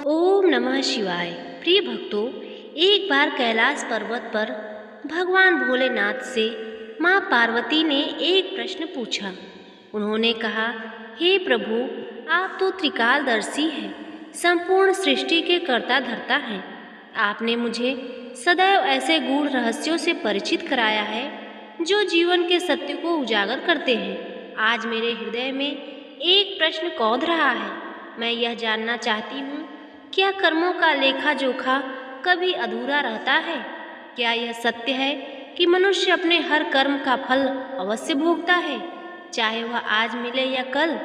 ओम नमः शिवाय। प्रिय भक्तों, एक बार कैलाश पर्वत पर भगवान भोलेनाथ से माँ पार्वती ने एक प्रश्न पूछा। उन्होंने कहा, हे प्रभु, आप तो त्रिकालदर्शी हैं, संपूर्ण सृष्टि के कर्ता धर्ता हैं। आपने मुझे सदैव ऐसे गूढ़ रहस्यों से परिचित कराया है जो जीवन के सत्य को उजागर करते हैं। आज मेरे हृदय में एक प्रश्न कौंध रहा है। मैं यह जानना चाहती हूँ, क्या कर्मों का लेखा जोखा कभी अधूरा रहता है? क्या यह सत्य है कि मनुष्य अपने हर कर्म का फल अवश्य भोगता है, चाहे वह आज मिले या कल?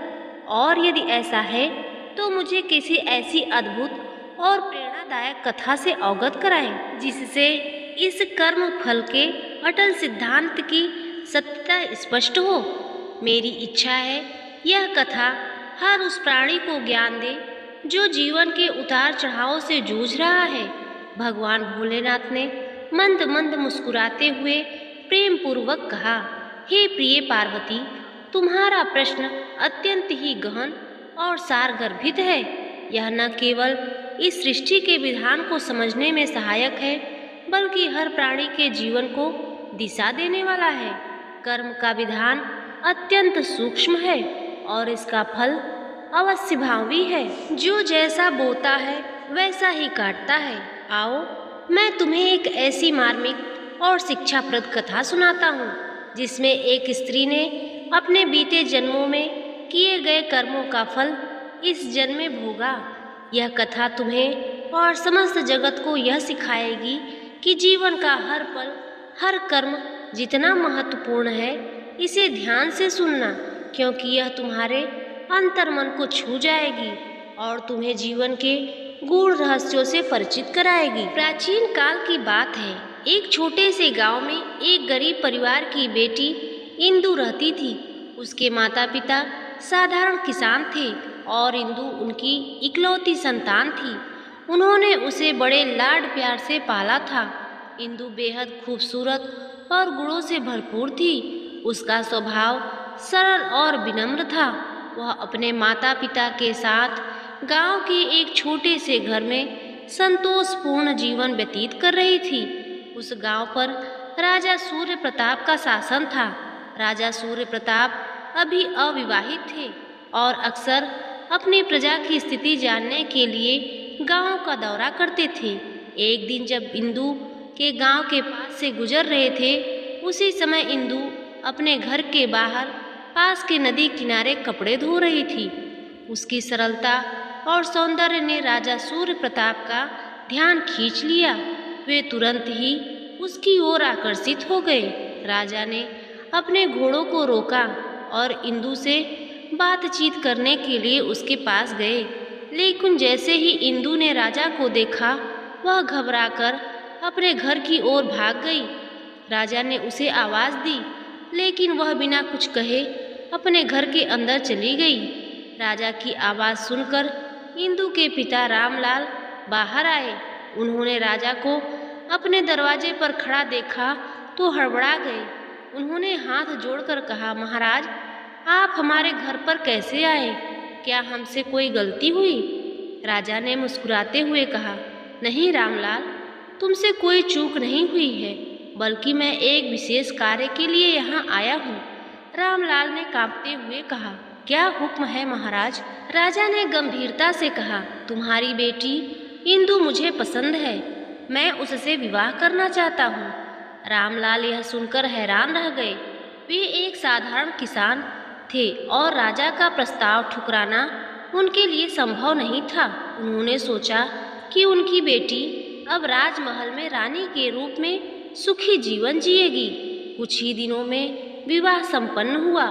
और यदि ऐसा है तो मुझे किसी ऐसी अद्भुत और प्रेरणादायक कथा से अवगत कराएं, जिससे इस कर्म फल के अटल सिद्धांत की सत्यता स्पष्ट हो। मेरी इच्छा है यह कथा हर उस प्राणी को ज्ञान दे जो जीवन के उतार चढ़ाव से जूझ रहा है। भगवान भोलेनाथ ने मंद मंद मुस्कुराते हुए प्रेम पूर्वक कहा, हे प्रिय पार्वती, तुम्हारा प्रश्न अत्यंत ही गहन और सारगर्भित है। यह न केवल इस सृष्टि के विधान को समझने में सहायक है, बल्कि हर प्राणी के जीवन को दिशा देने वाला है। कर्म का विधान अत्यंत सूक्ष्म है और इसका फल अवश्य भावी है। जो जैसा बोता है वैसा ही काटता है। आओ, मैं तुम्हें एक ऐसी मार्मिक और शिक्षाप्रद कथा सुनाता हूँ, जिसमें एक स्त्री ने अपने बीते जन्मों में किए गए कर्मों का फल इस जन्म में भोगा। यह कथा तुम्हें और समस्त जगत को यह सिखाएगी कि जीवन का हर पल, हर कर्म जितना महत्वपूर्ण है, इसे ध्यान से सुनना, क्योंकि यह तुम्हारे अंतर्मन को छू जाएगी और तुम्हें जीवन के गूढ़ रहस्यों से परिचित कराएगी। प्राचीन काल की बात है। एक छोटे से गांव में एक गरीब परिवार की बेटी इंदु रहती थी। उसके माता पिता साधारण किसान थे और इंदु उनकी इकलौती संतान थी। उन्होंने उसे बड़े लाड प्यार से पाला था। इंदु बेहद खूबसूरत और गुणों से भरपूर थी। उसका स्वभाव सरल और विनम्र था। वह अपने माता पिता के साथ गांव के एक छोटे से घर में संतोषपूर्ण जीवन व्यतीत कर रही थी। उस गांव पर राजा सूर्य प्रताप का शासन था। राजा सूर्य प्रताप अभी अविवाहित थे और अक्सर अपनी प्रजा की स्थिति जानने के लिए गांव का दौरा करते थे। एक दिन जब इंदु के गांव के पास से गुजर रहे थे, उसी समय इंदु अपने घर के बाहर पास के नदी किनारे कपड़े धो रही थी। उसकी सरलता और सौंदर्य ने राजा सूर्य प्रताप का ध्यान खींच लिया। वे तुरंत ही उसकी ओर आकर्षित हो गए। राजा ने अपने घोड़ों को रोका और इंदु से बातचीत करने के लिए उसके पास गए। लेकिन जैसे ही इंदु ने राजा को देखा, वह घबराकर अपने घर की ओर भाग गई। राजा ने उसे आवाज़ दी, लेकिन वह बिना कुछ कहे अपने घर के अंदर चली गई। राजा की आवाज़ सुनकर इंदु के पिता रामलाल बाहर आए। उन्होंने राजा को अपने दरवाजे पर खड़ा देखा तो हड़बड़ा गए। उन्होंने हाथ जोड़कर कहा, महाराज, आप हमारे घर पर कैसे आए? क्या हमसे कोई गलती हुई? राजा ने मुस्कुराते हुए कहा, नहीं रामलाल, तुमसे कोई चूक नहीं हुई है, बल्कि मैं एक विशेष कार्य के लिए यहाँ आया हूँ। रामलाल ने कांपते हुए कहा, क्या हुक्म है महाराज? राजा ने गंभीरता से कहा, तुम्हारी बेटी इंदु मुझे पसंद है, मैं उससे विवाह करना चाहता हूँ। रामलाल यह सुनकर हैरान रह गए। वे एक साधारण किसान थे और राजा का प्रस्ताव ठुकराना उनके लिए संभव नहीं था। उन्होंने सोचा कि उनकी बेटी अब राजमहल में रानी के रूप में सुखी जीवन जिएगी। कुछ ही दिनों में विवाह संपन्न हुआ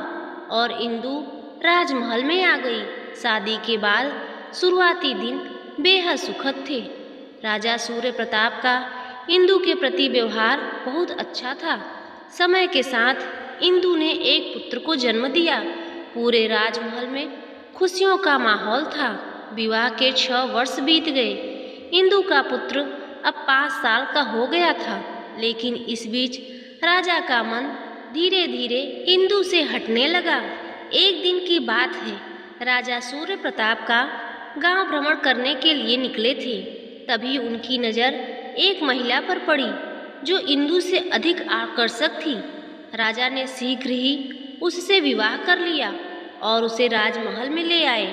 और इंदु राजमहल में आ गई। शादी के बाद शुरुआती दिन बेहद सुखद थे। राजा सूर्य प्रताप का इंदु के प्रति व्यवहार बहुत अच्छा था। समय के साथ इंदु ने एक पुत्र को जन्म दिया। पूरे राजमहल में खुशियों का माहौल था। विवाह के 6 वर्ष बीत गए। इंदु का पुत्र अब 5 साल का हो गया था, लेकिन इस बीच राजा का मन धीरे धीरे इंदु से हटने लगा। एक दिन की बात है। राजा सूर्य प्रताप का गांव भ्रमण करने के लिए निकले थे। तभी उनकी नज़र एक महिला पर पड़ी जो इंदु से अधिक आकर्षक थी। राजा ने शीघ्र ही उससे विवाह कर लिया और उसे राजमहल में ले आए।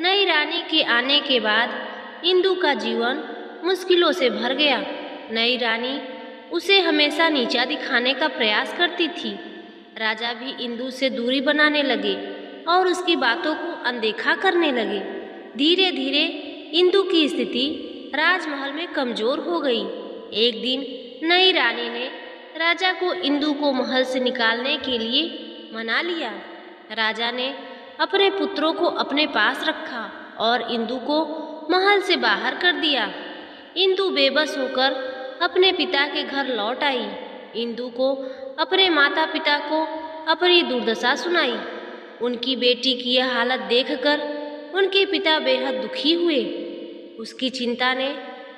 नई रानी के आने के बाद इंदु का जीवन मुश्किलों से भर गया। नई रानी उसे हमेशा नीचा दिखाने का प्रयास करती थी। राजा भी इंदु से दूरी बनाने लगे और उसकी बातों को अनदेखा करने लगे। धीरे धीरे इंदु की स्थिति राजमहल में कमजोर हो गई। एक दिन नई रानी ने राजा को इंदु को महल से निकालने के लिए मना लिया। राजा ने अपने पुत्रों को अपने पास रखा और इंदु को महल से बाहर कर दिया। इंदु बेबस होकर अपने पिता के घर लौट आई। इंदु को अपने माता पिता को अपनी दुर्दशा सुनाई। उनकी बेटी की यह हालत देखकर उनके पिता बेहद दुखी हुए। उसकी चिंता ने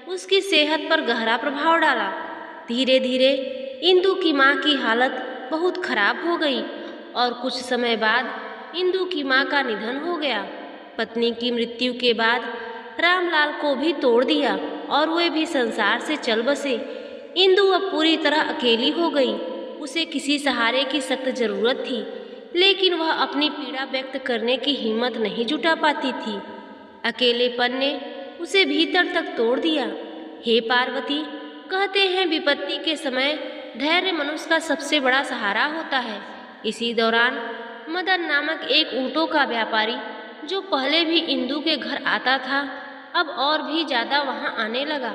उसकी सेहत पर गहरा प्रभाव डाला। धीरे धीरे इंदु की माँ की हालत बहुत खराब हो गई और कुछ समय बाद इंदु की माँ का निधन हो गया। पत्नी की मृत्यु के बाद रामलाल को भी तोड़ दिया और वे भी संसार से चल बसे। इंदु अब पूरी तरह अकेली हो गई। उसे किसी सहारे की सख्त जरूरत थी, लेकिन वह अपनी पीड़ा व्यक्त करने की हिम्मत नहीं जुटा पाती थी। अकेलेपन ने उसे भीतर तक तोड़ दिया। हे पार्वती, कहते हैं विपत्ति के समय धैर्य मनुष्य का सबसे बड़ा सहारा होता है। इसी दौरान मदन नामक एक ऊँटों का व्यापारी, जो पहले भी इंदु के घर आता था, अब और भी ज़्यादा वहाँ आने लगा।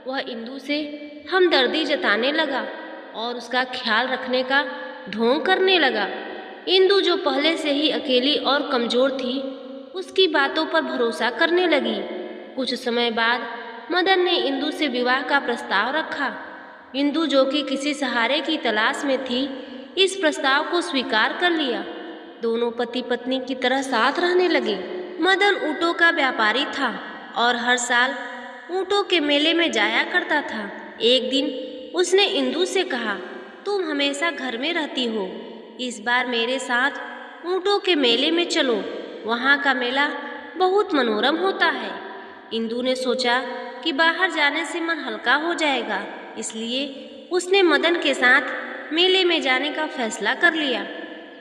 वह इंदु से हमदर्दी जताने लगा और उसका ख्याल रखने का ढोंग करने लगा। इंदु, जो पहले से ही अकेली और कमज़ोर थी, उसकी बातों पर भरोसा करने लगी। कुछ समय बाद मदन ने इंदु से विवाह का प्रस्ताव रखा। इंदु, जो कि किसी सहारे की तलाश में थी, इस प्रस्ताव को स्वीकार कर लिया। दोनों पति पत्नी की तरह साथ रहने लगे। मदन ऊँटों का व्यापारी था और हर साल ऊँटों के मेले में जाया करता था। एक दिन उसने इंदु से कहा, तुम हमेशा घर में रहती हो, इस बार मेरे साथ ऊँटों के मेले में चलो, वहाँ का मेला बहुत मनोरम होता है। इंदु ने सोचा कि बाहर जाने से मन हल्का हो जाएगा, इसलिए उसने मदन के साथ मेले में जाने का फैसला कर लिया।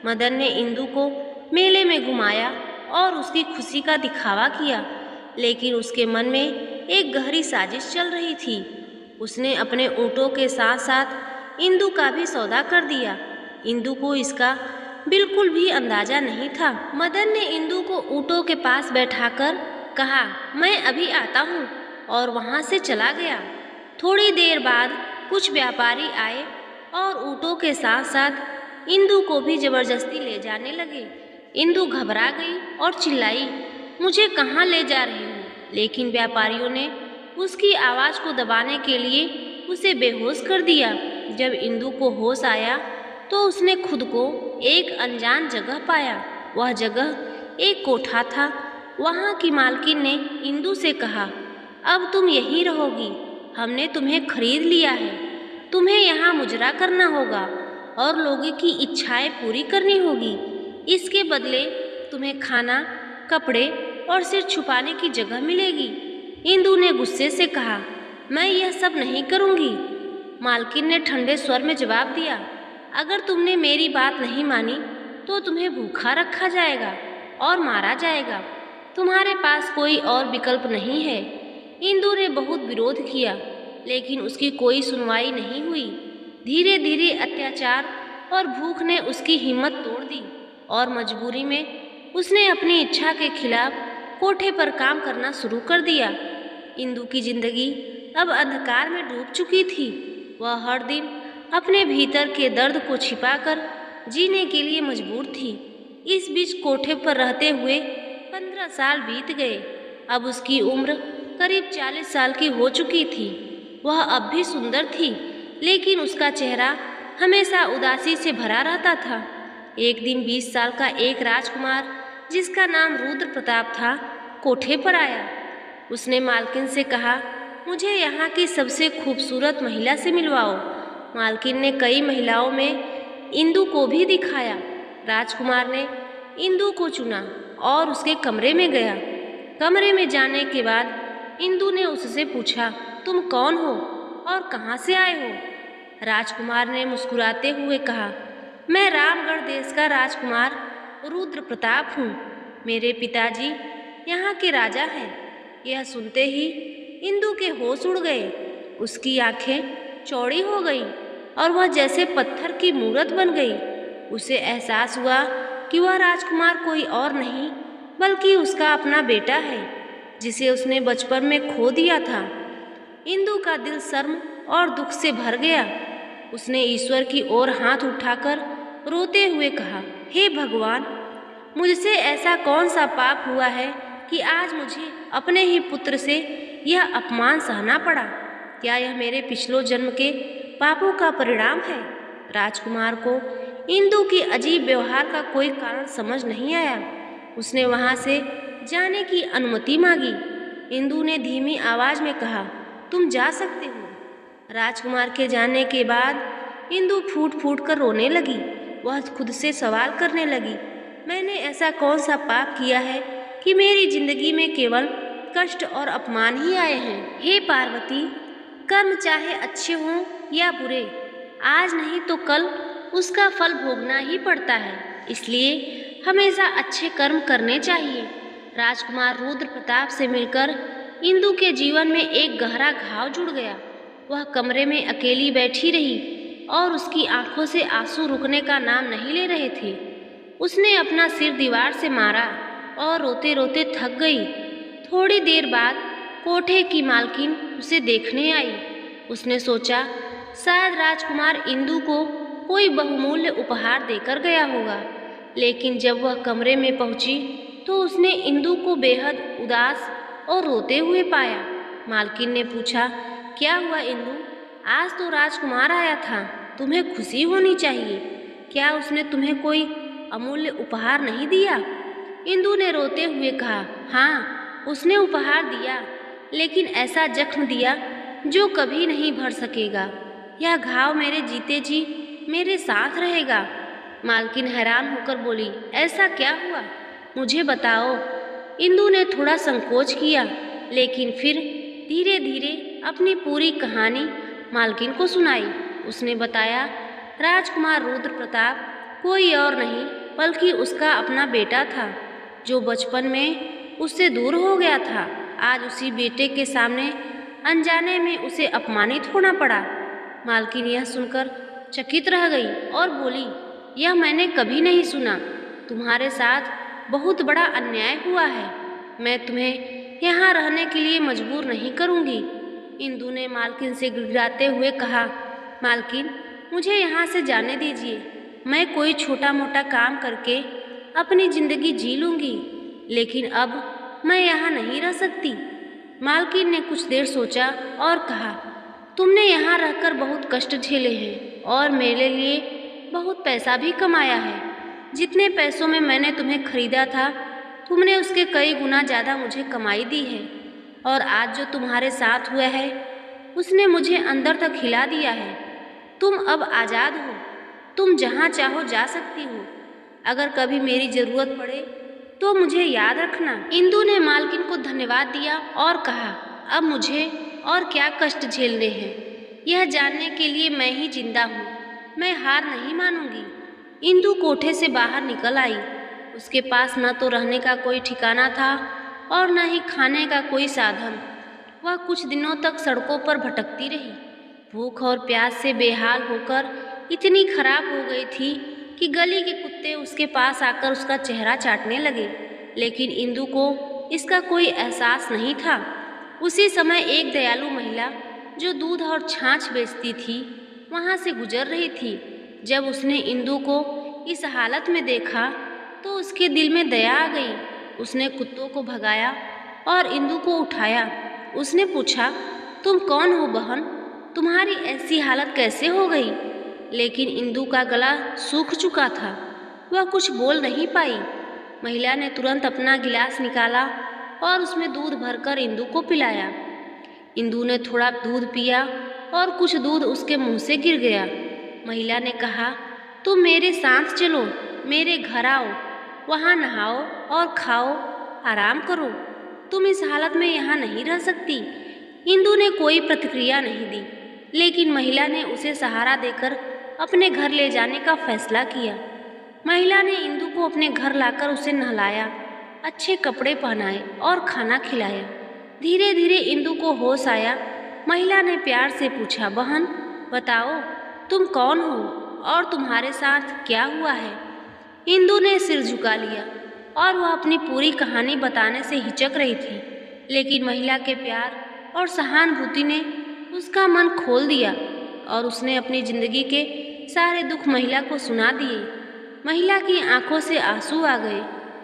मदन ने इंदु को मेले में घुमाया और उसकी खुशी का दिखावा किया, लेकिन उसके मन में एक गहरी साजिश चल रही थी। उसने अपने ऊँटों के साथ साथ इंदु का भी सौदा कर दिया। इंदु को इसका बिल्कुल भी अंदाजा नहीं था। मदन ने इंदु को ऊँटों के पास बैठाकर कहा, मैं अभी आता हूँ, और वहाँ से चला गया। थोड़ी देर बाद कुछ व्यापारी आए और ऊँटों के साथ साथ इंदु को भी जबरदस्ती ले जाने लगे। इंदु घबरा गई और चिल्लाई, मुझे कहाँ ले जा रही हो? लेकिन व्यापारियों ने उसकी आवाज़ को दबाने के लिए उसे बेहोश कर दिया। जब इंदु को होश आया तो उसने खुद को एक अनजान जगह पाया। वह जगह एक कोठा था। वहाँ की मालकिन ने इंदु से कहा, अब तुम यहीं रहोगी, हमने तुम्हें खरीद लिया है। तुम्हें यहाँ मुजरा करना होगा और लोगों की इच्छाएं पूरी करनी होगी। इसके बदले तुम्हें खाना, कपड़े और सिर छुपाने की जगह मिलेगी। इंदु ने गुस्से से कहा, मैं यह सब नहीं करूँगी। मालकिन ने ठंडे स्वर में जवाब दिया, अगर तुमने मेरी बात नहीं मानी तो तुम्हें भूखा रखा जाएगा और मारा जाएगा। तुम्हारे पास कोई और विकल्प नहीं है। इंदु ने बहुत विरोध किया, लेकिन उसकी कोई सुनवाई नहीं हुई। धीरे धीरे अत्याचार और भूख ने उसकी हिम्मत तोड़ दी और मजबूरी में उसने अपनी इच्छा के खिलाफ कोठे पर काम करना शुरू कर दिया। इंदु की जिंदगी अब अंधकार में डूब चुकी थी। वह हर दिन अपने भीतर के दर्द को छिपाकर जीने के लिए मजबूर थी। इस बीच कोठे पर रहते हुए 15 साल बीत गए। अब उसकी उम्र करीब 40 साल की हो चुकी थी। वह अब भी सुंदर थी, लेकिन उसका चेहरा हमेशा उदासी से भरा रहता था। एक दिन 20 साल का एक राजकुमार, जिसका नाम रुद्र प्रताप था, कोठे पर आया। उसने मालकिन से कहा, मुझे यहाँ की सबसे खूबसूरत महिला से मिलवाओ। मालकिन ने कई महिलाओं में इंदु को भी दिखाया। राजकुमार ने इंदु को चुना और उसके कमरे में गया। कमरे में जाने के बाद इंदु ने उससे पूछा, तुम कौन हो और कहाँ से आए हो? राजकुमार ने मुस्कुराते हुए कहा, मैं रामगढ़ देश का राजकुमार रुद्र प्रताप हूँ। मेरे पिताजी यहाँ के राजा हैं। यह सुनते ही इंदु के होश उड़ गए। उसकी आंखें चौड़ी हो गई और वह जैसे पत्थर की मूरत बन गई। उसे एहसास हुआ कि वह राजकुमार कोई और नहीं बल्कि उसका अपना बेटा है, जिसे उसने बचपन में खो दिया था। इंदु का दिल शर्म और दुख से भर गया। उसने ईश्वर की ओर हाथ उठाकर रोते हुए कहा, हे भगवान, मुझसे ऐसा कौन सा पाप हुआ है कि आज मुझे अपने ही पुत्र से यह अपमान सहना पड़ा? क्या यह मेरे पिछले जन्म के पापों का परिणाम है? राजकुमार को इंदु की अजीब व्यवहार का कोई कारण समझ नहीं आया। उसने वहां से जाने की अनुमति मांगी। इंदु ने धीमी आवाज में कहा, तुम जा सकते हो। राजकुमार के जाने के बाद इंदु फूट फूट कर रोने लगी। वह खुद से सवाल करने लगी, मैंने ऐसा कौन सा पाप किया है कि मेरी जिंदगी में केवल कष्ट और अपमान ही आए हैं? हे पार्वती, कर्म चाहे अच्छे हों या बुरे, आज नहीं तो कल उसका फल भोगना ही पड़ता है। इसलिए हमेशा अच्छे कर्म करने चाहिए। राजकुमार रुद्र प्रताप से मिलकर इंदु के जीवन में एक गहरा घाव जुड़ गया। वह कमरे में अकेली बैठी रही और उसकी आंखों से आंसू रुकने का नाम नहीं ले रहे थे। उसने अपना सिर दीवार से मारा और रोते रोते थक गई। थोड़ी देर बाद कोठे की मालकिन उसे देखने आई। उसने सोचा, शायद राजकुमार इंदु को कोई बहुमूल्य उपहार देकर गया होगा। लेकिन जब वह कमरे में पहुंची तो उसने इंदु को बेहद उदास और रोते हुए पाया। मालकिन ने पूछा, क्या हुआ इंदु? आज तो राजकुमार आया था, तुम्हें खुशी होनी चाहिए। क्या उसने तुम्हें कोई अमूल्य उपहार नहीं दिया? इंदु ने रोते हुए कहा, हाँ, उसने उपहार दिया, लेकिन ऐसा जख्म दिया जो कभी नहीं भर सकेगा। यह घाव मेरे जीते जी मेरे साथ रहेगा। मालकिन हैरान होकर बोली, ऐसा क्या हुआ? मुझे बताओ। इंदु ने थोड़ा संकोच किया, लेकिन फिर धीरे धीरे अपनी पूरी कहानी मालकिन को सुनाई। उसने बताया, राजकुमार रुद्र प्रताप कोई और नहीं बल्कि उसका अपना बेटा था, जो बचपन में उससे दूर हो गया था। आज उसी बेटे के सामने अनजाने में उसे अपमानित होना पड़ा। मालकिन यह सुनकर चकित रह गई और बोली, यह मैंने कभी नहीं सुना। तुम्हारे साथ बहुत बड़ा अन्याय हुआ है। मैं तुम्हें यहाँ रहने के लिए मजबूर नहीं करूँगी। इंदु ने मालकिन से गिड़गिड़ाते हुए कहा, मालकिन, मुझे यहाँ से जाने दीजिए। मैं कोई छोटा मोटा काम करके अपनी जिंदगी जी लूँगी, लेकिन अब मैं यहाँ नहीं रह सकती। मालकिन ने कुछ देर सोचा और कहा, तुमने यहाँ रहकर बहुत कष्ट झेले हैं और मेरे लिए बहुत पैसा भी कमाया है। जितने पैसों में मैंने तुम्हें खरीदा था, तुमने उसके कई गुना ज़्यादा मुझे कमाई दी है। और आज जो तुम्हारे साथ हुआ है, उसने मुझे अंदर तक हिला दिया है। तुम अब आज़ाद हो, तुम जहाँ चाहो जा सकती हो। अगर कभी मेरी ज़रूरत पड़े तो मुझे याद रखना। इंदु ने मालकिन को धन्यवाद दिया और कहा, अब मुझे और क्या कष्ट झेलने हैं, यह जानने के लिए मैं ही जिंदा हूँ। मैं हार नहीं मानूंगी। इंदु कोठे से बाहर निकल आई। उसके पास न तो रहने का कोई ठिकाना था और न ही खाने का कोई साधन। वह कुछ दिनों तक सड़कों पर भटकती रही। भूख और प्यास से बेहाल होकर इतनी खराब हो गई थी कि गली के कुत्ते उसके पास आकर उसका चेहरा चाटने लगे, लेकिन इंदु को इसका कोई एहसास नहीं था। उसी समय एक दयालु महिला जो दूध और छाछ बेचती थी, वहाँ से गुजर रही थी। जब उसने इंदु को इस हालत में देखा तो उसके दिल में दया आ गई। उसने कुत्तों को भगाया और इंदु को उठाया। उसने पूछा, तुम कौन हो बहन? तुम्हारी ऐसी हालत कैसे हो गई? लेकिन इंदु का गला सूख चुका था, वह कुछ बोल नहीं पाई। महिला ने तुरंत अपना गिलास निकाला और उसमें दूध भरकर इंदु को पिलाया। इंदु ने थोड़ा दूध पिया और कुछ दूध उसके मुंह से गिर गया। महिला ने कहा, तुम मेरे साथ चलो, मेरे घर आओ। वहाँ नहाओ और खाओ, आराम करो। तुम इस हालत में यहाँ नहीं रह सकती। इंदु ने कोई प्रतिक्रिया नहीं दी, लेकिन महिला ने उसे सहारा देकर अपने घर ले जाने का फैसला किया। महिला ने इंदु को अपने घर लाकर उसे नहलाया, अच्छे कपड़े पहनाए और खाना खिलाया। धीरे धीरे इंदु को होश आया। महिला ने प्यार से पूछा, बहन बताओ, तुम कौन हो और तुम्हारे साथ क्या हुआ है? इंदु ने सिर झुका लिया और वह अपनी पूरी कहानी बताने से हिचक रही थी, लेकिन महिला के प्यार और सहानुभूति ने उसका मन खोल दिया और उसने अपनी जिंदगी के सारे दुख महिला को सुना दिए। महिला की आंखों से आंसू आ गए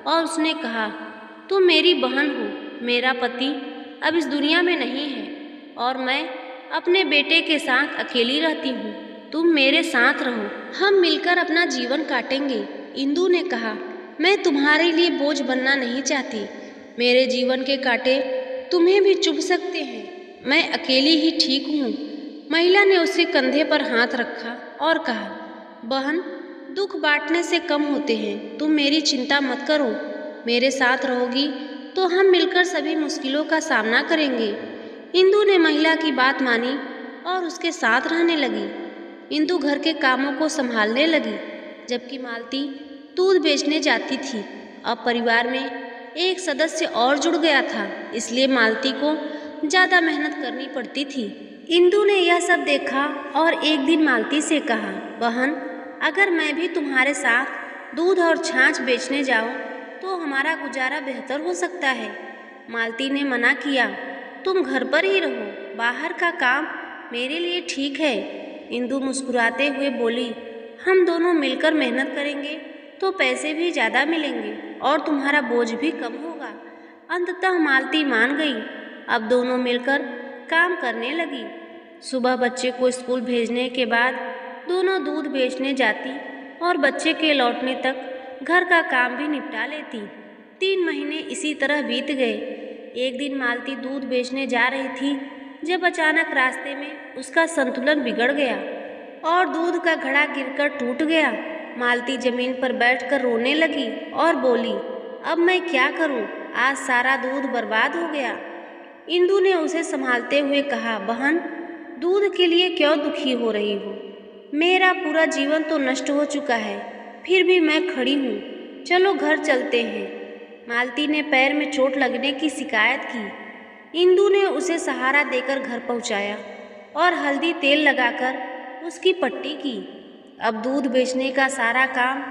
और उसने कहा, तुम मेरी बहन हो। मेरा पति अब इस दुनिया में नहीं है और मैं अपने बेटे के साथ अकेली रहती हूँ। तुम मेरे साथ रहो, हम मिलकर अपना जीवन काटेंगे। इंदु ने कहा, मैं तुम्हारे लिए बोझ बनना नहीं चाहती। मेरे जीवन के कांटे तुम्हें भी चुभ सकते हैं। मैं अकेली ही ठीक हूँ। महिला ने उसके कंधे पर हाथ रखा और कहा, बहन दुख बांटने से कम होते हैं। तुम मेरी चिंता मत करो। मेरे साथ रहोगी तो हम मिलकर सभी मुश्किलों का सामना करेंगे। इंदु ने महिला की बात मानी और उसके साथ रहने लगी। इंदु घर के कामों को संभालने लगी, जबकि मालती दूध बेचने जाती थी। अब परिवार में एक सदस्य और जुड़ गया था, इसलिए मालती को ज़्यादा मेहनत करनी पड़ती थी। इंदु ने यह सब देखा और एक दिन मालती से कहा, बहन अगर मैं भी तुम्हारे साथ दूध और छाछ बेचने जाऊं तो हमारा गुजारा बेहतर हो सकता है। मालती ने मना किया, तुम घर पर ही रहो, बाहर का काम मेरे लिए ठीक है। इंदु मुस्कुराते हुए बोली, हम दोनों मिलकर मेहनत करेंगे तो पैसे भी ज़्यादा मिलेंगे और तुम्हारा बोझ भी कम होगा। अंततः मालती मान गई। अब दोनों मिलकर काम करने लगी। सुबह बच्चे को स्कूल भेजने के बाद दोनों दूध बेचने जाती और बच्चे के लौटने तक घर का काम भी निपटा लेती। 3 महीने इसी तरह बीत गए। एक दिन मालती दूध बेचने जा रही थी, जब अचानक रास्ते में उसका संतुलन बिगड़ गया और दूध का घड़ा गिरकर टूट गया। मालती जमीन पर बैठकर रोने लगी और बोली, अब मैं क्या करूं? आज सारा दूध बर्बाद हो गया। इंदु ने उसे संभालते हुए कहा, बहन दूध के लिए क्यों दुखी हो रही हो? मेरा पूरा जीवन तो नष्ट हो चुका है, फिर भी मैं खड़ी हूँ। चलो घर चलते हैं। मालती ने पैर में चोट लगने की शिकायत की। इंदु ने उसे सहारा देकर घर पहुँचाया और हल्दी तेल लगाकर उसकी पट्टी की। अब दूध बेचने का सारा काम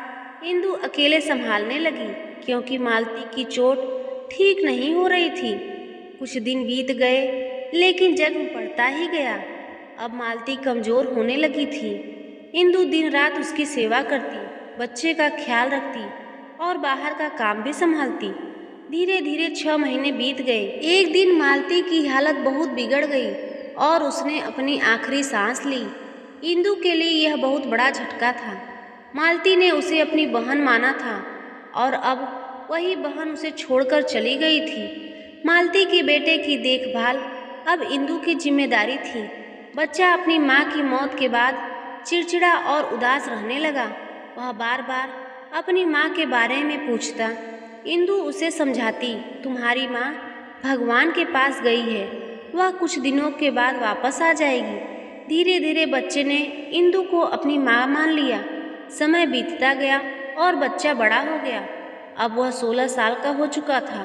इंदु अकेले संभालने लगी, क्योंकि मालती की चोट ठीक नहीं हो रही थी। कुछ दिन बीत गए, लेकिन जख्म बढ़ता ही गया। अब मालती कमज़ोर होने लगी थी। इंदु दिन रात उसकी सेवा करती, बच्चे का ख्याल रखती और बाहर का काम भी संभालती। धीरे धीरे 6 महीने बीत गए। एक दिन मालती की हालत बहुत बिगड़ गई और उसने अपनी आखिरी सांस ली। इंदु के लिए यह बहुत बड़ा झटका था। मालती ने उसे अपनी बहन माना था और अब वही बहन उसे छोड़कर चली गई थी। मालती के बेटे की देखभाल अब इंदु की जिम्मेदारी थी। बच्चा अपनी माँ की मौत के बाद चिड़चिड़ा और उदास रहने लगा। वह बार बार अपनी माँ के बारे में पूछता। इंदु उसे समझाती, तुम्हारी माँ भगवान के पास गई है, वह कुछ दिनों के बाद वापस आ जाएगी। धीरे धीरे बच्चे ने इंदु को अपनी माँ मान लिया। समय बीतता गया और बच्चा बड़ा हो गया। अब वह 16 साल का हो चुका था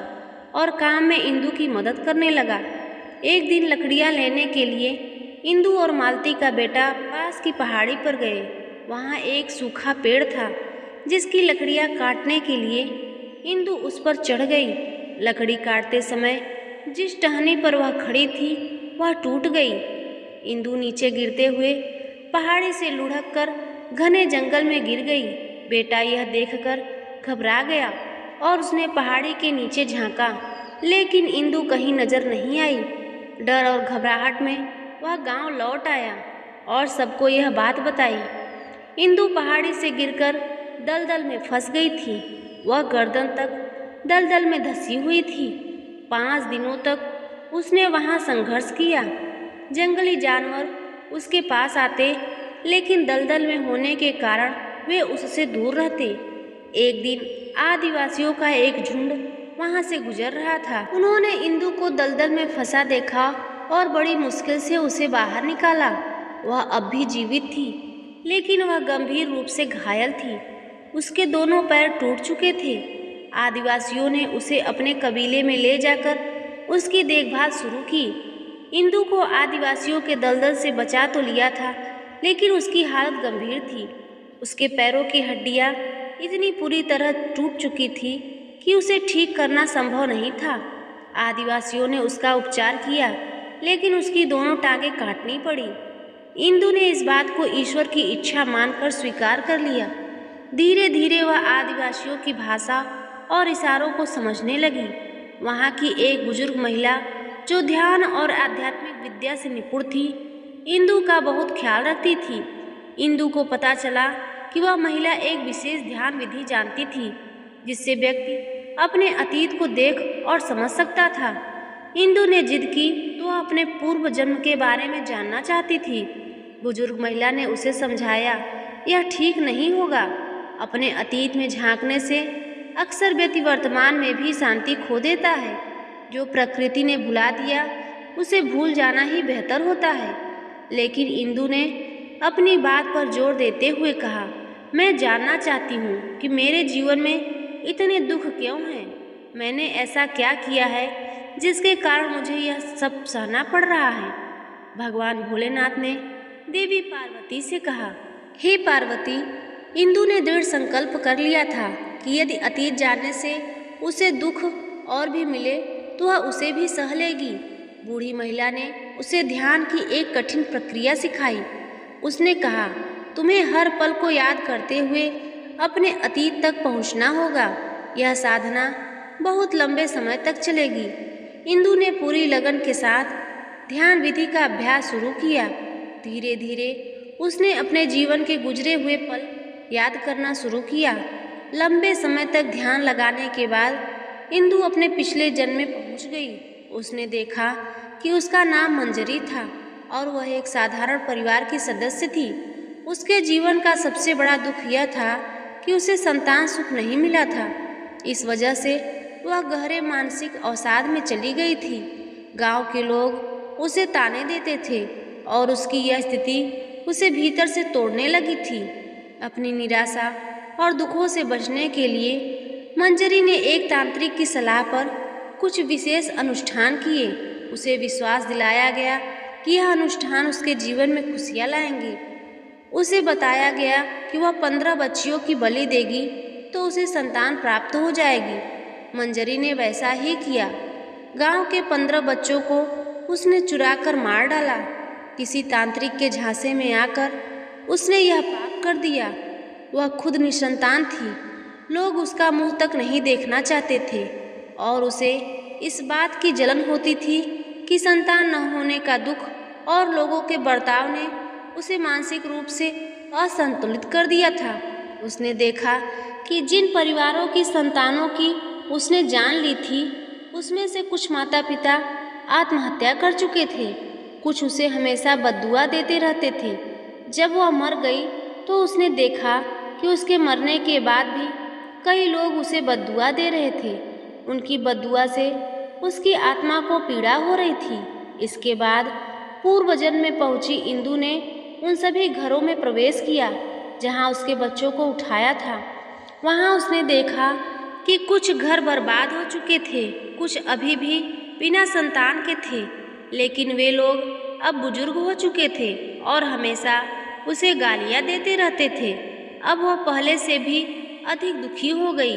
और काम में इंदु की मदद करने लगा। एक दिन लकड़ियाँ लेने के लिए इंदु और मालती का बेटा पास की पहाड़ी पर गए। वहाँ एक सूखा पेड़ था, जिसकी लकड़ियाँ काटने के लिए इंदु उस पर चढ़ गई। लकड़ी काटते समय जिस टहनी पर वह खड़ी थी, वह टूट गई। इंदु नीचे गिरते हुए पहाड़ी से लुढ़क कर घने जंगल में गिर गई। बेटा यह देखकर घबरा गया और उसने पहाड़ी के नीचे झांका, लेकिन इंदु कहीं नजर नहीं आई। डर और घबराहट में वह गांव लौट आया और सबको यह बात बताई। इंदु पहाड़ी से गिरकर दलदल में फंस गई थी। वह गर्दन तक दलदल में धंसी हुई थी। 5 दिनों तक उसने वहां संघर्ष किया। जंगली जानवर उसके पास आते, लेकिन दलदल में होने के कारण वे उससे दूर रहते। एक दिन आदिवासियों का एक झुंड वहां से गुजर रहा था। उन्होंने इंदु को दलदल में फंसा देखा और बड़ी मुश्किल से उसे बाहर निकाला। वह अब भी जीवित थी, लेकिन वह गंभीर रूप से घायल थी। उसके दोनों पैर टूट चुके थे। आदिवासियों ने उसे अपने कबीले में ले जाकर उसकी देखभाल शुरू की। इंदु को आदिवासियों के दलदल से बचा तो लिया था, लेकिन उसकी हालत गंभीर थी। उसके पैरों की हड्डियां इतनी पूरी तरह टूट चुकी थी कि उसे ठीक करना संभव नहीं था। आदिवासियों ने उसका उपचार किया, लेकिन उसकी दोनों टांगें काटनी पड़ी। इंदु ने इस बात को ईश्वर की इच्छा मानकर स्वीकार कर लिया। धीरे धीरे वह आदिवासियों की भाषा और इशारों को समझने लगी। वहाँ की एक बुजुर्ग महिला जो ध्यान और आध्यात्मिक विद्या से निपुण थी, इंदु का बहुत ख्याल रखती थी। इंदु को पता चला कि वह महिला एक विशेष ध्यान विधि जानती थी, जिससे व्यक्ति अपने अतीत को देख और समझ सकता था। इंदु ने जिद की तो वह अपने पूर्व जन्म के बारे में जानना चाहती थी। बुजुर्ग महिला ने उसे समझाया, यह ठीक नहीं होगा। अपने अतीत में झांकने से अक्सर व्यक्ति वर्तमान में भी शांति खो देता है। जो प्रकृति ने भुला दिया उसे भूल जाना ही बेहतर होता है। लेकिन इंदु ने अपनी बात पर जोर देते हुए कहा, मैं जानना चाहती हूँ कि मेरे जीवन में इतने दुख क्यों हैं। मैंने ऐसा क्या किया है जिसके कारण मुझे यह सब सहना पड़ रहा है। भगवान भोलेनाथ ने देवी पार्वती से कहा, हे पार्वती, इंदु ने दृढ़ संकल्प कर लिया था कि यदि अतीत जानने से उसे दुख और भी मिले तो वह उसे भी सह लेगी। बूढ़ी महिला ने उसे ध्यान की एक कठिन प्रक्रिया सिखाई। उसने कहा, तुम्हें हर पल को याद करते हुए अपने अतीत तक पहुंचना होगा। यह साधना बहुत लंबे समय तक चलेगी। इंदु ने पूरी लगन के साथ ध्यान विधि का अभ्यास शुरू किया। धीरे धीरे उसने अपने जीवन के गुजरे हुए पल याद करना शुरू किया। लंबे समय तक ध्यान लगाने के बाद इंदु अपने पिछले जन्म में पहुंच गई। उसने देखा कि उसका नाम मंजरी था और वह एक साधारण परिवार की सदस्य थी। उसके जीवन का सबसे बड़ा दुख यह था कि उसे संतान सुख नहीं मिला था। इस वजह से वह गहरे मानसिक अवसाद में चली गई थी। गांव के लोग उसे ताने देते थे और उसकी यह स्थिति उसे भीतर से तोड़ने लगी थी। अपनी निराशा और दुखों से बचने के लिए मंजरी ने एक तांत्रिक की सलाह पर कुछ विशेष अनुष्ठान किए। उसे विश्वास दिलाया गया कि यह अनुष्ठान उसके जीवन में खुशियाँ लाएंगे। उसे बताया गया कि वह 15 बच्चियों की बलि देगी तो उसे संतान प्राप्त हो जाएगी। मंजरी ने वैसा ही किया। गांव के 15 बच्चों को उसने चुराकर मार डाला। किसी तांत्रिक के झांसे में आकर उसने यह पाप कर दिया। वह खुद निसंतान थी। लोग उसका मुंह तक नहीं देखना चाहते थे और उसे इस बात की जलन होती थी कि संतान न होने का दुख और लोगों के बर्ताव ने उसे मानसिक रूप से असंतुलित कर दिया था। उसने देखा कि जिन परिवारों की संतानों की उसने जान ली थी, उसमें से कुछ माता पिता आत्महत्या कर चुके थे। कुछ उसे हमेशा बद्दुआ देते रहते थे। जब वह मर गई तो उसने देखा कि उसके मरने के बाद भी कई लोग उसे बद्दुआ दे रहे थे। उनकी बद्दुआ से उसकी आत्मा को पीड़ा हो रही थी। इसके बाद पूर्व जन्म में पहुंची इंदु ने उन सभी घरों में प्रवेश किया जहां उसके बच्चों को उठाया था। वहां उसने देखा कि कुछ घर बर्बाद हो चुके थे, कुछ अभी भी बिना संतान के थे, लेकिन वे लोग अब बुजुर्ग हो चुके थे और हमेशा उसे गालियां देते रहते थे। अब वह पहले से भी अधिक दुखी हो गई।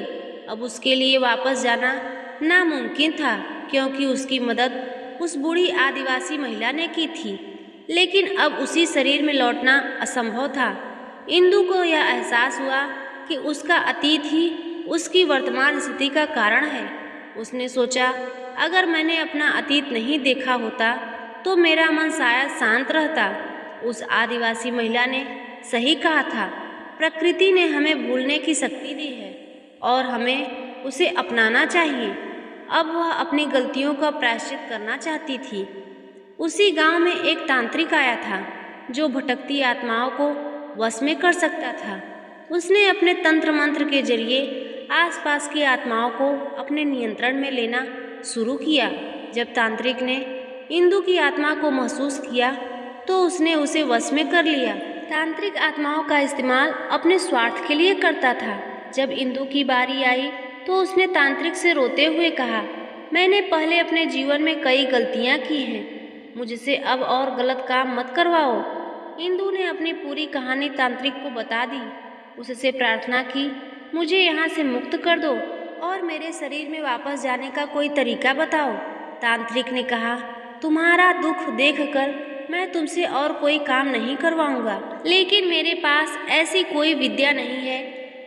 अब उसके लिए वापस जाना नामुमकिन था, क्योंकि उसकी मदद उस बूढ़ी आदिवासी महिला ने की थी, लेकिन अब उसी शरीर में लौटना असंभव था। इंदु को यह एहसास हुआ कि उसका अतीत ही उसकी वर्तमान स्थिति का कारण है। उसने सोचा, अगर मैंने अपना अतीत नहीं देखा होता तो मेरा मन शायद शांत रहता। उस आदिवासी महिला ने सही कहा था, प्रकृति ने हमें भूलने की शक्ति दी है और हमें उसे अपनाना चाहिए। अब वह अपनी गलतियों का प्रायश्चित करना चाहती थी। उसी गांव में एक तांत्रिक आया था जो भटकती आत्माओं को वश में कर सकता था। उसने अपने तंत्र मंत्र के जरिए आसपास की आत्माओं को अपने नियंत्रण में लेना शुरू किया। जब तांत्रिक ने इंदु की आत्मा को महसूस किया तो उसने उसे वश में कर लिया। तांत्रिक आत्माओं का इस्तेमाल अपने स्वार्थ के लिए करता था। जब इंदु की बारी आई तो उसने तांत्रिक से रोते हुए कहा, मैंने पहले अपने जीवन में कई गलतियां की हैं, मुझसे अब और गलत काम मत करवाओ। इंदु ने अपनी पूरी कहानी तांत्रिक को बता दी। उससे प्रार्थना की, मुझे यहाँ से मुक्त कर दो और मेरे शरीर में वापस जाने का कोई तरीका बताओ। तांत्रिक ने कहा, तुम्हारा दुख देखकर मैं तुमसे और कोई काम नहीं करवाऊंगा, लेकिन मेरे पास ऐसी कोई विद्या नहीं है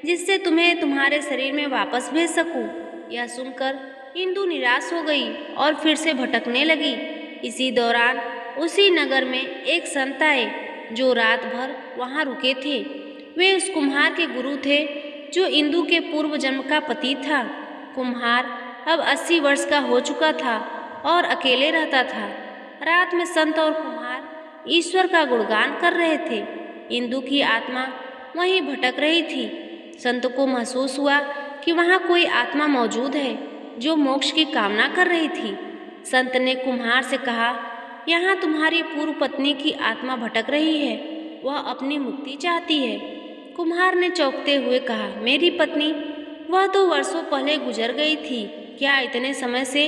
जिससे तुम्हें तुम्हारे शरीर में वापस भेज सकूं। यह सुनकर इंदु निराश हो गई और फिर से भटकने लगी। इसी दौरान उसी नगर में एक संत आए जो रात भर वहां रुके थे। वे उस कुम्हार के गुरु थे जो इंदु के पूर्व जन्म का पति था। कुम्हार अब 80 वर्ष का हो चुका था और अकेले रहता था। रात में संत और कुम्हार ईश्वर का गुणगान कर रहे थे। इंदु की आत्मा वहीं भटक रही थी। संत को महसूस हुआ कि वहाँ कोई आत्मा मौजूद है जो मोक्ष की कामना कर रही थी। संत ने कुम्हार से कहा, यहाँ तुम्हारी पूर्व पत्नी की आत्मा भटक रही है, वह अपनी मुक्ति चाहती है। कुम्हार ने चौंकते हुए कहा, मेरी पत्नी? वह तो वर्षों पहले गुजर गई थी, क्या इतने समय से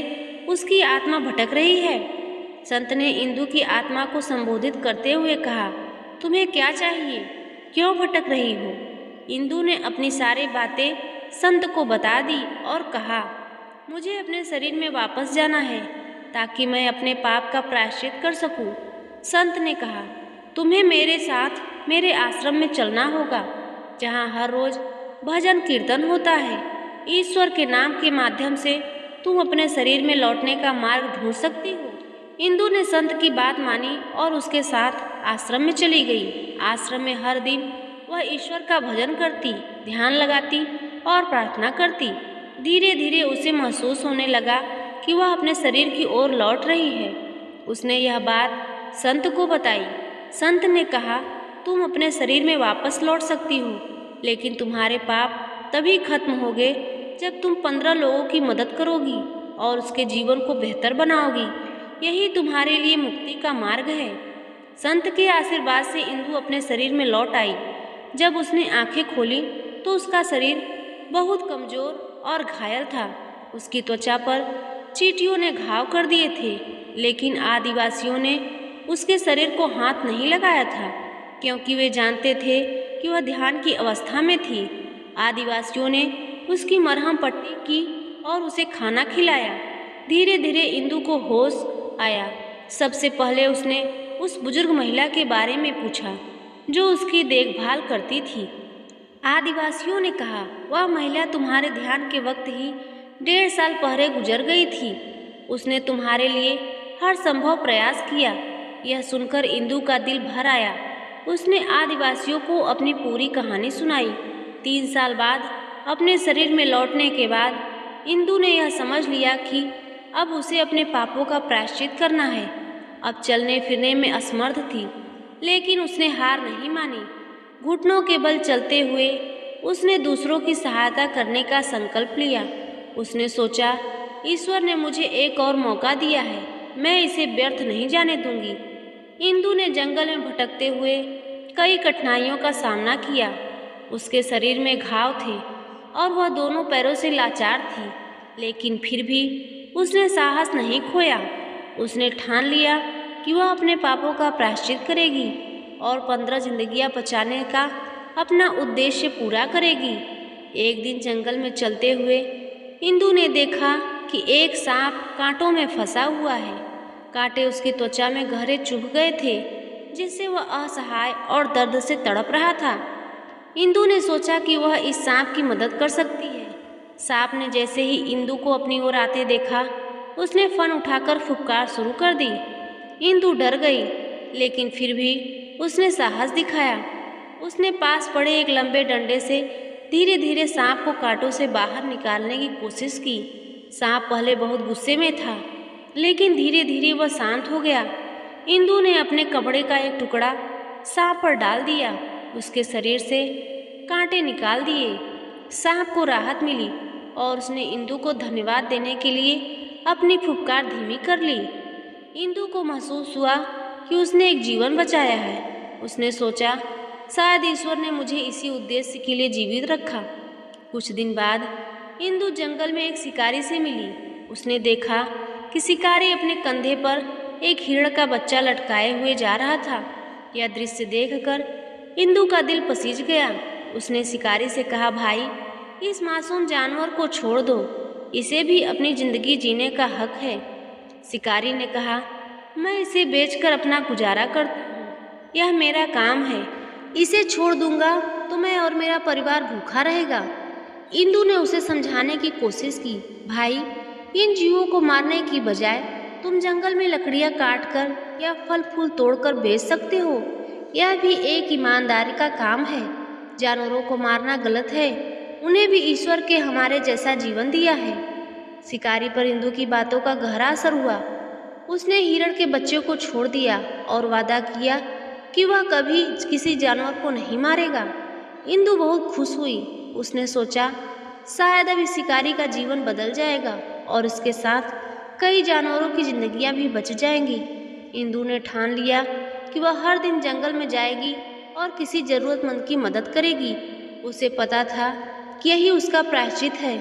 उसकी आत्मा भटक रही है? संत ने इंदु की आत्मा को संबोधित करते हुए कहा, तुम्हें क्या चाहिए, क्यों भटक रही हो? इंदु ने अपनी सारी बातें संत को बता दी और कहा, मुझे अपने शरीर में वापस जाना है ताकि मैं अपने पाप का प्रायश्चित कर सकूं। संत ने कहा, तुम्हें मेरे साथ मेरे आश्रम में चलना होगा, जहां हर रोज भजन कीर्तन होता है। ईश्वर के नाम के माध्यम से तुम अपने शरीर में लौटने का मार्ग ढूंढ सकती हो। इंदु ने संत की बात मानी और उसके साथ आश्रम में चली गई। आश्रम में हर दिन वह ईश्वर का भजन करती, ध्यान लगाती और प्रार्थना करती। धीरे धीरे उसे महसूस होने लगा कि वह अपने शरीर की ओर लौट रही है। उसने यह बात संत को बताई। संत ने कहा, तुम अपने शरीर में वापस लौट सकती हो, लेकिन तुम्हारे पाप तभी खत्म होंगे जब तुम 15 लोगों की मदद करोगी और उसके जीवन को बेहतर बनाओगी। यही तुम्हारे लिए मुक्ति का मार्ग है। संत के आशीर्वाद से इंदु अपने शरीर में लौट आई। जब उसने आंखें खोली तो उसका शरीर बहुत कमजोर और घायल था। उसकी त्वचा पर चींटियों ने घाव कर दिए थे, लेकिन आदिवासियों ने उसके शरीर को हाथ नहीं लगाया था, क्योंकि वे जानते थे कि वह ध्यान की अवस्था में थी। आदिवासियों ने उसकी मरहम पट्टी की और उसे खाना खिलाया। धीरे धीरे इंदु को होश आया। सबसे पहले उसने उस बुजुर्ग महिला के बारे में पूछा जो उसकी देखभाल करती थी। आदिवासियों ने कहा, वह महिला तुम्हारे ध्यान के वक्त ही 1.5 साल पहले गुजर गई थी। उसने तुम्हारे लिए हर संभव प्रयास किया। यह सुनकर इंदु का दिल भर आया। उसने आदिवासियों को अपनी पूरी कहानी सुनाई। 3 साल बाद अपने शरीर में लौटने के बाद इंदु ने यह समझ लिया कि अब उसे अपने पापों का प्रायश्चित करना है। अब चलने फिरने में असमर्थ थी, लेकिन उसने हार नहीं मानी। घुटनों के बल चलते हुए उसने दूसरों की सहायता करने का संकल्प लिया। उसने सोचा, ईश्वर ने मुझे एक और मौका दिया है, मैं इसे व्यर्थ नहीं जाने दूंगी। इंदु ने जंगल में भटकते हुए कई कठिनाइयों का सामना किया। उसके शरीर में घाव थे और वह दोनों पैरों से लाचार थी, लेकिन फिर भी उसने साहस नहीं खोया। उसने ठान लिया कि वह अपने पापों का प्रायश्चित करेगी और 15 जिंदगियां बचाने का अपना उद्देश्य पूरा करेगी। एक दिन जंगल में चलते हुए इंदु ने देखा कि एक सांप कांटों में फंसा हुआ है। कांटे उसकी त्वचा में गहरे चुभ गए थे, जिससे वह असहाय और दर्द से तड़प रहा था। इंदु ने सोचा कि वह इस सांप की मदद कर सकती है। सांप ने जैसे ही इंदु को अपनी ओर आते देखा, उसने फन उठाकर फुफकार शुरू कर दी। इंदु डर गई, लेकिन फिर भी उसने साहस दिखाया। उसने पास पड़े एक लंबे डंडे से धीरे धीरे सांप को कांटों से बाहर निकालने की कोशिश की। सांप पहले बहुत गुस्से में था, लेकिन धीरे धीरे वह शांत हो गया। इंदु ने अपने कपड़े का एक टुकड़ा सांप पर डाल दिया, उसके शरीर से कांटे निकाल दिए सांप को राहत मिली और उसने इंदु को धन्यवाद देने के लिए अपनी फुफकार धीमी कर ली। इंदु को महसूस हुआ कि उसने एक जीवन बचाया है। उसने सोचा, शायद ईश्वर ने मुझे इसी उद्देश्य के लिए जीवित रखा। कुछ दिन बाद इंदु जंगल में एक शिकारी से मिली। उसने देखा कि शिकारी अपने कंधे पर एक हिरण का बच्चा लटकाए हुए जा रहा था। यह दृश्य देखकर इंदु का दिल पसीज गया। उसने शिकारी से कहा, भाई, इस मासूम जानवर को छोड़ दो, इसे भी अपनी जिंदगी जीने का हक है। शिकारी ने कहा, मैं इसे बेचकर अपना गुजारा करता हूँ, यह मेरा काम है। इसे छोड़ दूंगा तो मैं और मेरा परिवार भूखा रहेगा। इंदु ने उसे समझाने की कोशिश की, भाई, इन जीवों को मारने की बजाय तुम जंगल में लकड़ियां काटकर या फल फूल तोड़कर बेच सकते हो। यह भी एक ईमानदारी का काम है। जानवरों को मारना गलत है, उन्हें भी ईश्वर के हमारे जैसा जीवन दिया है। शिकारी पर इंदु की बातों का गहरा असर हुआ। उसने हिरण के बच्चे को छोड़ दिया और वादा किया कि वह कभी किसी जानवर को नहीं मारेगा। इंदु बहुत खुश हुई। उसने सोचा, शायद अब इस शिकारी का जीवन बदल जाएगा और इसके साथ कई जानवरों की जिंदगियां भी बच जाएंगी। इंदु ने ठान लिया कि वह हर दिन जंगल में जाएगी और किसी जरूरतमंद की मदद करेगी। उसे पता था कि यही उसका प्रायश्चित है।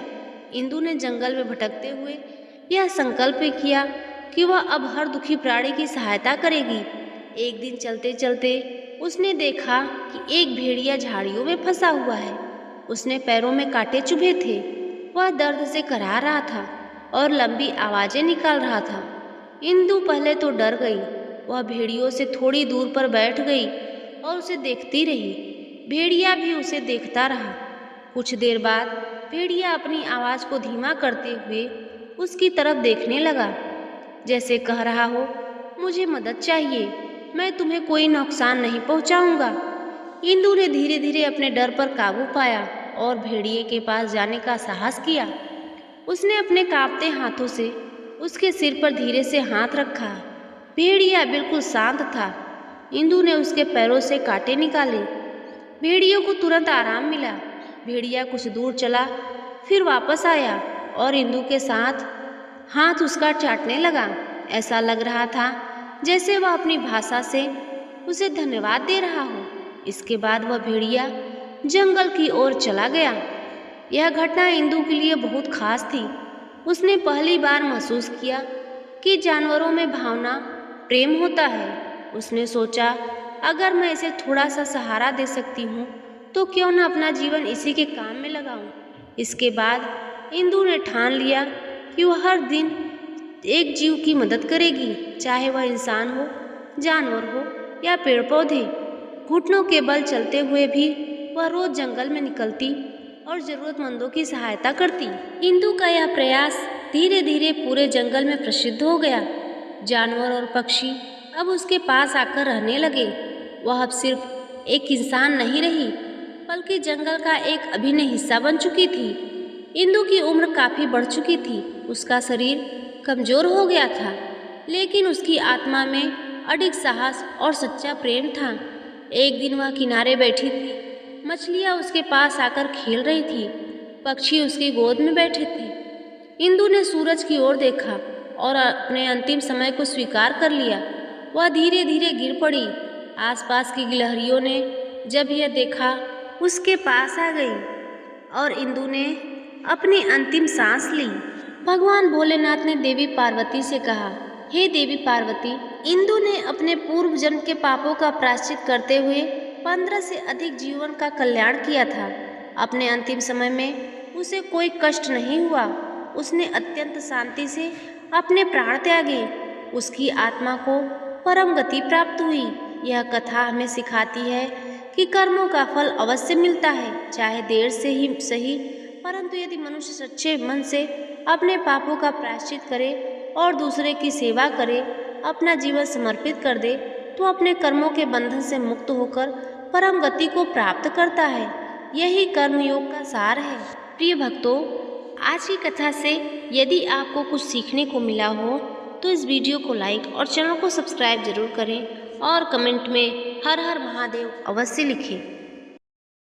इंदु ने जंगल में भटकते हुए यह संकल्प किया कि वह अब हर दुखी प्राणी की सहायता करेगी। एक दिन चलते चलते उसने देखा कि एक भेड़िया झाड़ियों में फंसा हुआ है। उसने पैरों में कांटे चुभे थे। वह दर्द से कराह रहा था और लंबी आवाजें निकाल रहा था। इंदु पहले तो डर गई। वह भेड़ियों से थोड़ी दूर पर बैठ गई और उसे देखती रही। भेड़िया भी उसे देखता रहा। कुछ देर बाद भेड़िया अपनी आवाज को धीमा करते हुए उसकी तरफ देखने लगा, जैसे कह रहा हो, मुझे मदद चाहिए, मैं तुम्हें कोई नुकसान नहीं पहुंचाऊंगा। इंदु ने धीरे धीरे अपने डर पर काबू पाया और भेड़िए के पास जाने का साहस किया। उसने अपने कांपते हाथों से उसके सिर पर धीरे से हाथ रखा। भेड़िया बिल्कुल शांत था। इंदु ने उसके पैरों से कांटे निकाले। भेड़ियों को तुरंत आराम मिला। भेड़िया कुछ दूर चला, फिर वापस आया और इंदु के साथ हाथ उसका चाटने लगा। ऐसा लग रहा था जैसे वह अपनी भाषा से उसे धन्यवाद दे रहा हो। इसके बाद वह भेड़िया जंगल की ओर चला गया। यह घटना इंदु के लिए बहुत खास थी। उसने पहली बार महसूस किया कि जानवरों में भावना, प्रेम होता है। उसने सोचा, अगर मैं इसे थोड़ा सा सहारा दे सकती हूँ तो क्यों न अपना जीवन इसी के काम में लगाऊं। इसके बाद इंदु ने ठान लिया कि वह हर दिन एक जीव की मदद करेगी, चाहे वह इंसान हो, जानवर हो या पेड़ पौधे। घुटनों के बल चलते हुए भी वह रोज जंगल में निकलती और जरूरतमंदों की सहायता करती। इंदु का यह प्रयास धीरे धीरे पूरे जंगल में प्रसिद्ध हो गया। जानवर और पक्षी अब उसके पास आकर रहने लगे। वह अब सिर्फ एक इंसान नहीं रही, बल्कि जंगल का एक अभिन्न हिस्सा बन चुकी थी। इंदु की उम्र काफी बढ़ चुकी थी। उसका शरीर कमजोर हो गया था, लेकिन उसकी आत्मा में अडिग साहस और सच्चा प्रेम था। एक दिन वह किनारे बैठी थी। मछलियाँ उसके पास आकर खेल रही थी। पक्षी उसकी गोद में बैठे थे। इंदु ने सूरज की ओर देखा और अपने अंतिम समय को स्वीकार कर लिया। वह धीरे धीरे गिर पड़ी। आसपास की गिलहरियों ने जब यह देखा, उसके पास आ गई और इंदु ने अपनी अंतिम सांस ली। भगवान भोलेनाथ ने देवी पार्वती से कहा, हे देवी पार्वती, इंदु ने अपने पूर्व जन्म के पापों का प्रायश्चित करते हुए 15 से अधिक जीवन का कल्याण किया था। अपने अंतिम समय में उसे कोई कष्ट नहीं हुआ। उसने अत्यंत शांति से अपने प्राण त्यागे। उसकी आत्मा को परम गति प्राप्त हुई। यह कथा हमें सिखाती है कि कर्मों का फल अवश्य मिलता है, चाहे देर से ही सही, परंतु यदि मनुष्य सच्चे मन से अपने पापों का प्रायश्चित करे और दूसरे की सेवा करे, अपना जीवन समर्पित कर दे, तो अपने कर्मों के बंधन से मुक्त होकर परम गति को प्राप्त करता है। यही कर्मयोग का सार है। प्रिय भक्तों, आज की कथा से यदि आपको कुछ सीखने को मिला हो तो इस वीडियो को लाइक और चैनल को सब्सक्राइब जरूर करें और कमेंट में हर हर महादेव अवश्य लिखें।